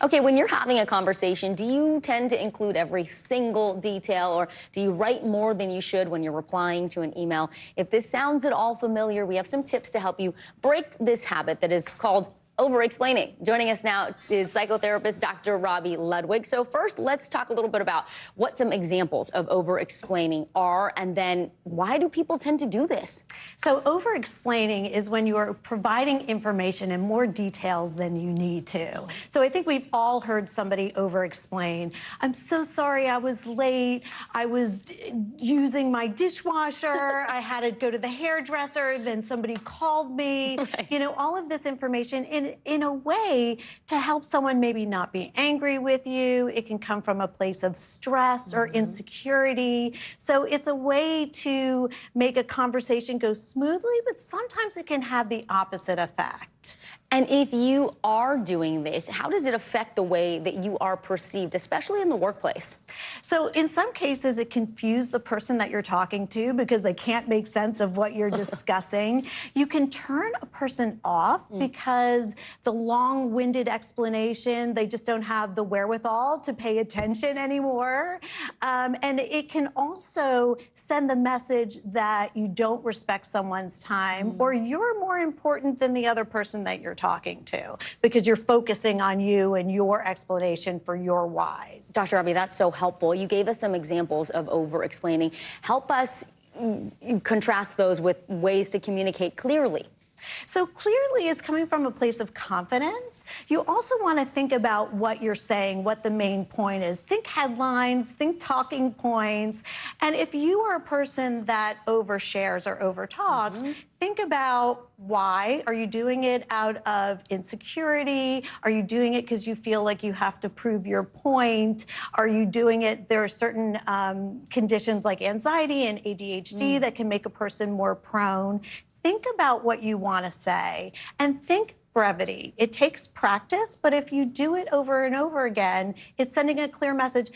Okay, when you're having a conversation, do you tend to include every single detail, or do you write more than you should when you're replying to an email? If this sounds at all familiar, we have some tips to help you break this habit that is called over-explaining. Joining us now is psychotherapist Dr. Robi Ludwig. So first, let's talk a little bit about what some examples of over-explaining are, and then why do people tend to do this? So over-explaining is when you're providing information in more details than you need to. So I think we've all heard somebody over-explain. I'm so sorry I was late. I was using my dishwasher. I had to go to the hairdresser. Then somebody called me. Right. You know, all of this information in a way to help someone maybe not be angry with you. It can come from a place of stress or insecurity. So it's a way to make a conversation go smoothly, but sometimes it can have the opposite effect. And if you are doing this, how does it affect the way that you are perceived, especially in the workplace? So in some cases, it confuses the person that you're talking to because they can't make sense of what you're discussing. You can turn a person off because the long-winded explanation, they just don't have the wherewithal to pay attention anymore. And it can also send the message that you don't respect someone's time or you're more important than the other person that you're talking to because you're focusing on you and your explanation for your whys. Dr. Robi, that's so helpful. You gave us some examples of over-explaining. Help us contrast those with ways to communicate clearly. So clearly it's coming from a place of confidence. You also want to think about what you're saying, what the main point is. Think headlines, think talking points. And if you are a person that overshares or overtalks, think about why. Are you doing it out of insecurity? Are you doing it because you feel like you have to prove your point? Are you doing it, there are certain conditions like anxiety and ADHD that can make a person more prone. Think about what you want to say and think brevity. It takes practice, but if you do it over and over again, it's sending a clear message.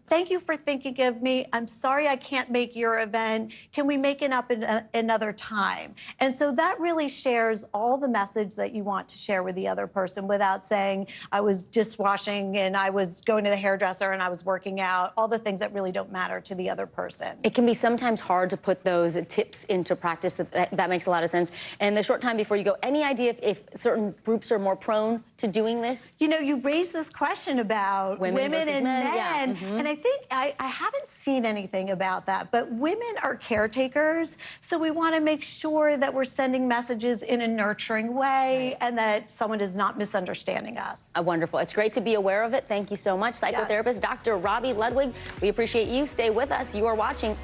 Thank you for thinking of me. I'm sorry I can't make your event. Can we make it up in another time? And so that really shares all the message that you want to share with the other person without saying, I was dishwashing and I was going to the hairdresser and I was working out, all the things that really don't matter to the other person. It can be sometimes hard to put those tips into practice. That makes a lot of sense. And the short time before you go, any idea if certain groups are more prone to doing this? You know, you raised this question about women and men. Yeah. And I think I haven't seen anything about that, but women are caretakers, so we want to make sure that we're sending messages in a nurturing way and that someone is not misunderstanding us. Wonderful. It's great to be aware of it. Thank you so much, psychotherapist Dr. Robi Ludwig. We appreciate you. Stay with us. You are watching